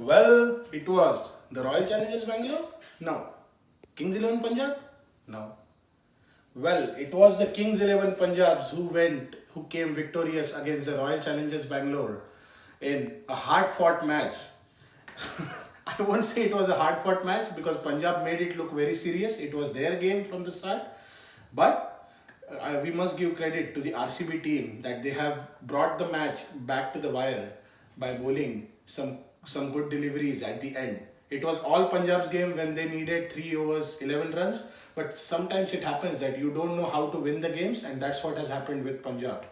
Well, it was the Royal Challengers Bangalore? No. Kings 11 Punjab? No. Well, it was the Kings 11 Punjabs who came victorious against the Royal Challengers Bangalore in a hard-fought match. I won't say it was a hard-fought match because Punjab made it look very serious. It was their game from the start, but we must give credit to the RCB team that they have brought the match back to the wire by bowling some good deliveries at the end. It was all Punjab's game when they needed 3 overs, 11 runs, but sometimes it happens that you don't know how to win the games, and that's what has happened with Punjab.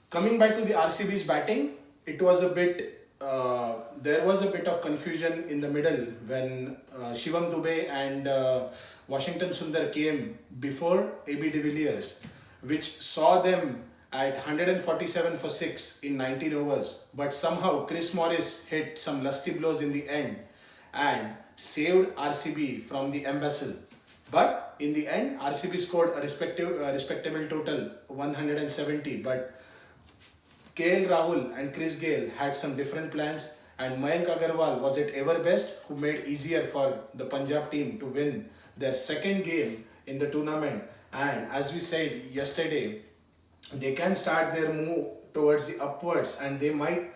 Coming back to the RCB's batting, it was a bit. There was a bit of confusion in the middle when Shivam Dube and Washington Sundar came before AB de Villiers, which saw them at 147 for 6 in 19 overs. But somehow Chris Morris hit some lusty blows in the end and saved RCB from the embattled. But in the end, RCB scored a respectable total 170. But KL Rahul and Chris Gale had some different plans, and Mayank Agarwal was at ever best, who made easier for the Punjab team to win their second game in the tournament. And as we said yesterday, they can start their move towards the upwards, and they might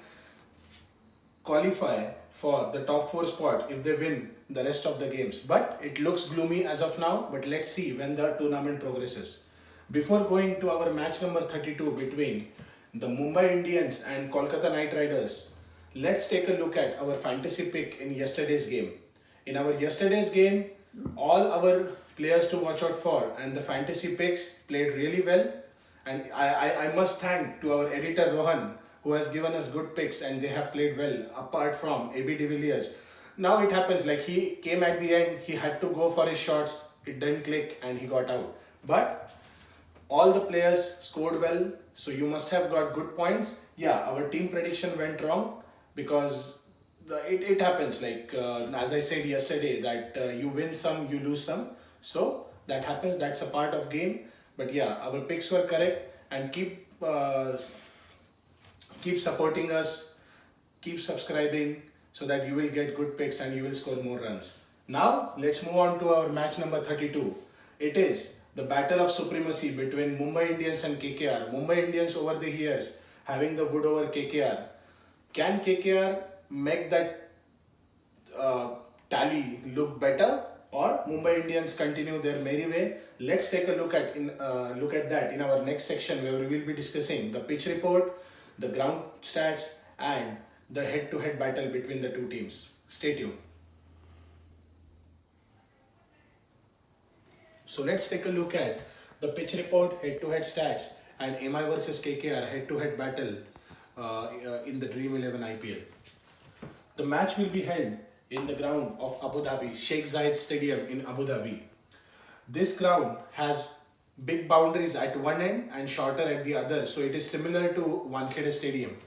qualify for the top 4 spot if they win the rest of the games. But it looks gloomy as of now, but let's see when the tournament progresses. Before going to our match number 32 between the Mumbai Indians and Kolkata Knight Riders, let's take a look at our fantasy pick in yesterday's game. In our yesterday's game, all our players to watch out for and the fantasy picks played really well. And I must thank to our editor Rohan, who has given us good picks and they have played well apart from AB de Villiers. Now it happens like he came at the end, he had to go for his shots, it didn't click and he got out. But all the players scored well, so you must have got good points. Yeah, our team prediction went wrong because it happens like as I said yesterday that you win some, you lose some. So that happens, that's a part of game. But yeah, our picks were correct, and keep supporting us, keep subscribing so that you will get good picks and you will score more runs. Now let's move on to our match number 32. It is the battle of supremacy between Mumbai Indians and KKR. Mumbai Indians over the years having the wood over KKR. Can KKR make that tally look better, or Mumbai Indians continue their merry way? Let's take a look at that in our next section, where we will be discussing the pitch report, the ground stats, and the head-to-head battle between the two teams. Stay tuned. So let's take a look at the pitch report, head-to-head stats, and MI versus KKR head-to-head battle in the Dream 11 IPL. The match will be held in the ground of Abu Dhabi, Sheikh Zayed Stadium in Abu Dhabi. This ground has big boundaries at one end and shorter at the other, so it is similar to Wankhede Stadium.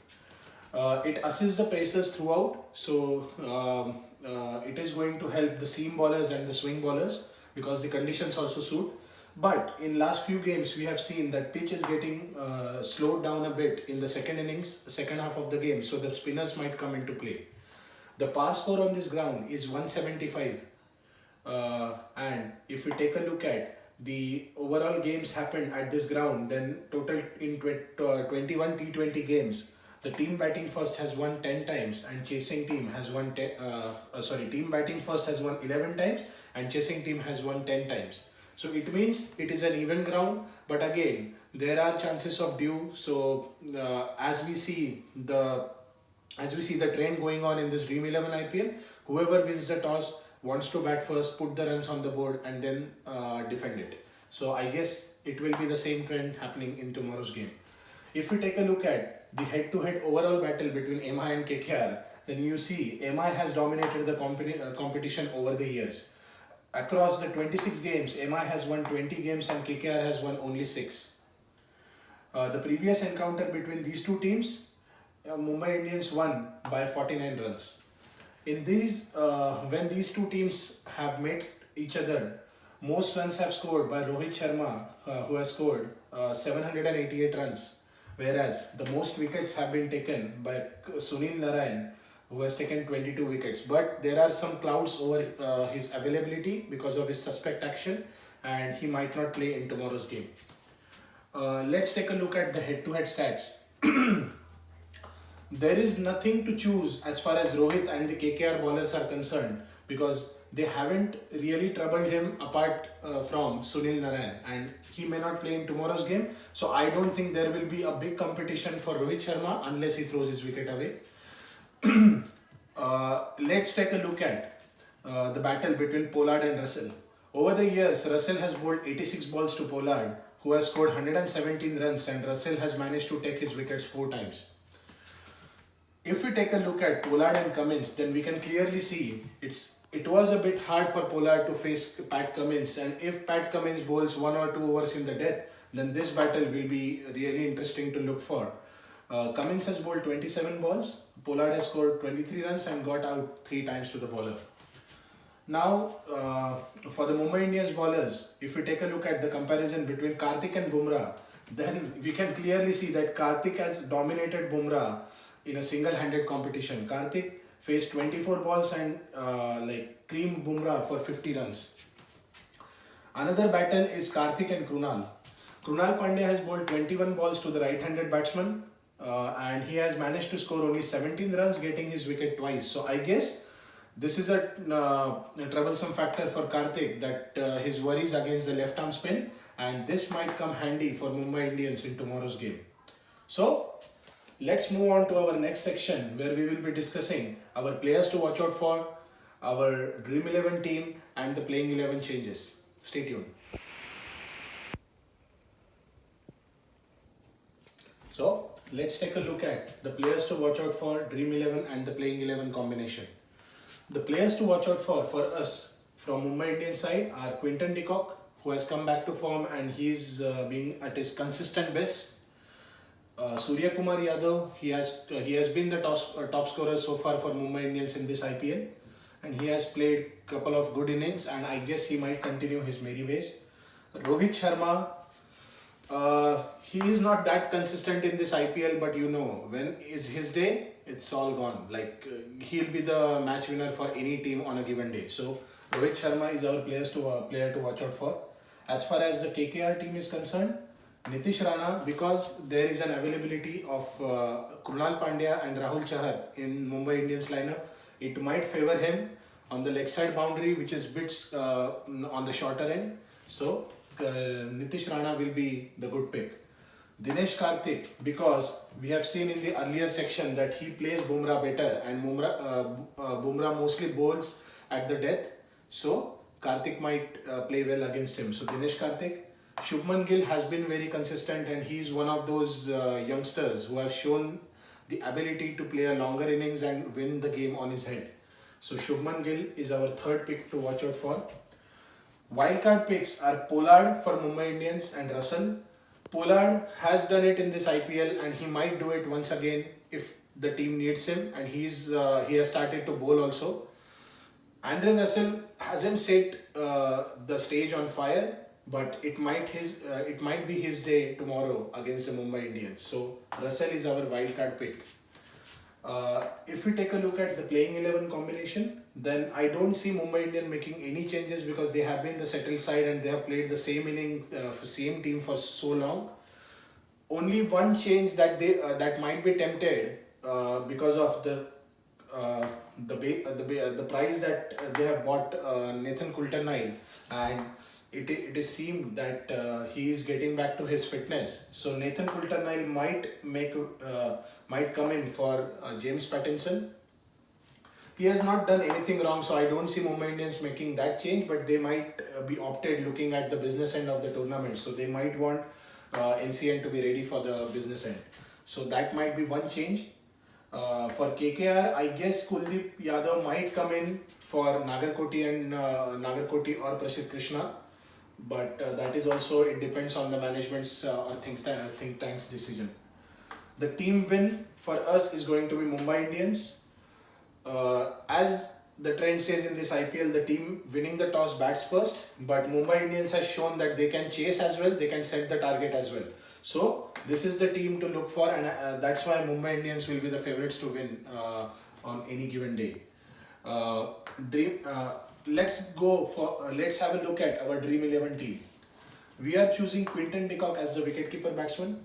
It assists the pacers throughout, so it is going to help the seam bowlers and the swing bowlers because the conditions also suit. But in last few games, we have seen that pitch is getting slowed down a bit in the second innings, second half of the game, so the spinners might come into play. The par score on this ground is 175, and if we take a look at the overall games happened at this ground, then total in 21 T20 games, the team batting first has won 10 times and chasing team has won team batting first has won 11 times and chasing team has won 10 times. So it means it is an even ground, but again there are chances of dew. So as we see the trend going on in this Dream 11 IPL, whoever wins the toss wants to bat first, put the runs on the board, and then defend it. So I guess it will be the same trend happening in tomorrow's game. If we take a look at the head-to-head overall battle between MI and KKR, then you see MI has dominated the competition over the years. Across the 26 games, MI has won 20 games and KKR has won only 6. The previous encounter between these two teams, Mumbai Indians won by 49 runs. In these, when these two teams have met each other, most runs have scored by Rohit Sharma, who has scored 788 runs, whereas the most wickets have been taken by Sunil Narayan, who has taken 22 wickets. But there are some clouds over his availability because of his suspect action, and he might not play in tomorrow's game. Let's take a look at the head-to-head stats. There is nothing to choose as far as Rohit and the KKR bowlers are concerned, because they haven't really troubled him apart from Sunil Narayan, and he may not play in tomorrow's game. So I don't think there will be a big competition for Rohit Sharma unless he throws his wicket away. Let's take a look at the battle between Pollard and Russell. Over the years, Russell has bowled 86 balls to Pollard, who has scored 117 runs, and Russell has managed to take his wickets 4 times. If we take a look at Pollard and Cummins, then we can clearly see it was a bit hard for Pollard to face Pat Cummins, and if Pat Cummins bowls 1 or 2 overs in the death, then this battle will be really interesting to look for. Cummins has bowled 27 balls, Pollard has scored 23 runs and got out 3 times to the bowler. Now, for the Mumbai Indians bowlers, if we take a look at the comparison between Karthik and Bumrah, then we can clearly see that Karthik has dominated Bumrah in a single-handed competition. Karthik faced 24 balls and creamed Bumrah for 50 runs. Another battle is Karthik and Krunal. Krunal Pandya has bowled 21 balls to the right-handed batsman, and he has managed to score only 17 runs, getting his wicket twice. So I guess this is a troublesome factor for Karthik, that his worries against the left-arm spin, and this might come handy for Mumbai Indians in tomorrow's game. So let's move on to our next section, where we will be discussing our players to watch out for, our Dream 11 team, and the playing 11 changes. Stay tuned. So let's take a look at the players to watch out for, Dream 11 and the playing 11 combination. The players to watch out for us from Mumbai Indians side are Quinton de Kock, who has come back to form and he's being at his consistent best. Surya Kumar Yadav, he has been the top scorer so far for Mumbai Indians in this IPL, and he has played a couple of good innings, and I guess he might continue his merry ways. Rohit Sharma, he is not that consistent in this IPL, but when is his day, it's all gone. He'll be the match winner for any team on a given day. So Rohit Sharma is our player to watch out for. As far as the KKR team is concerned, Nitish Rana, because there is an availability of Krunal Pandya and Rahul Chahar in Mumbai Indians lineup, it might favor him on the leg side boundary, which is bits on the shorter end. So Nitish Rana will be the good pick. Dinesh Karthik, because we have seen in the earlier section that he plays Bumrah better, and Bumrah mostly bowls at the death. So Karthik might play well against him. So Dinesh Karthik. Shubman Gill has been very consistent, and he is one of those youngsters who have shown the ability to play a longer innings and win the game on his head. So Shubman Gill is our third pick to watch out for. Wildcard picks are Pollard for Mumbai Indians and Russell. Pollard has done it in this IPL, and he might do it once again if the team needs him, and he has started to bowl also. Andre Russell hasn't set the stage on fire, but it might be his day tomorrow against the Mumbai Indians. So Russell is our wildcard pick. If we take a look at the playing 11 combination, then I don't see Mumbai Indians making any changes, because they have been the settled side and they have played the same inning, same team for so long. Only one change that might be tempted because of the price that they have bought Nathan Coulter-Nile, and it is seemed that he is getting back to his fitness. So Nathan Coulter-Nile might come in for James Pattinson. He has not done anything wrong, so I don't see Mumbai Indians making that change, but they might be opted looking at the business end of the tournament. So they might want NCN to be ready for the business end. So that might be one change. For KKR, I guess Kuldeep Yadav might come in for Nagarkoti or Prasidh Krishna, but that is also, it depends on the management's or think tank's decision. The team win for us is going to be Mumbai Indians. As the trend says in this IPL, the team winning the toss bats first, but Mumbai Indians has shown that they can chase as well, they can set the target as well. So this is the team to look for, and that's why Mumbai Indians will be the favourites to win on any given day. Uh, let's go for let's have a look at our Dream 11 team. We are choosing Quinton de Kock as the wicketkeeper batsman.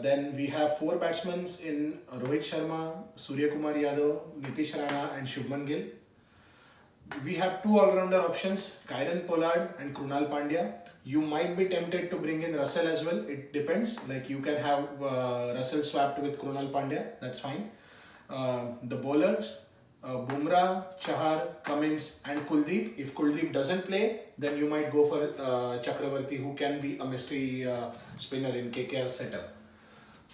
Then we have four batsmen in Rohit Sharma, Surya Kumar Yadav, Nitish Rana, and Shubman Gill. We have two all-rounder options, Kieron Pollard and Krunal Pandya. You might be tempted to bring in Russell as well. It depends. Like you can have Russell swapped with Krunal Pandya. That's fine. The bowlers, Bumrah, Chahar, Cummins, and Kuldeep. If Kuldeep doesn't play, then you might go for Chakravarti, who can be a mystery spinner in KKR setup.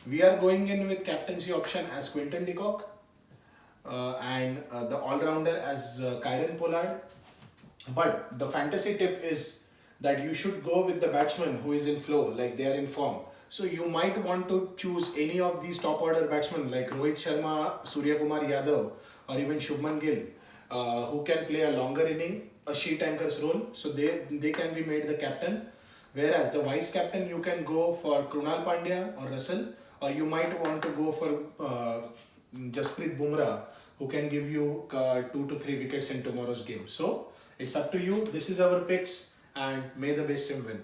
We are going in with captaincy option as Quinton de Kock. And the all-rounder as Kieron Pollard. But the fantasy tip is that you should go with the batsman who is in flow, like they are in form. So you might want to choose any of these top order batsmen like Rohit Sharma, Surya Kumar Yadav, or even Shubman Gill, who can play a longer inning, a sheet anchor's role. So they can be made the captain. Whereas the vice captain, you can go for Krunal Pandya or Russell, or you might want to go for Jasprit Bumrah, who can give you 2 to 3 wickets in tomorrow's game. So it's up to you. This is our picks, and may the best team win.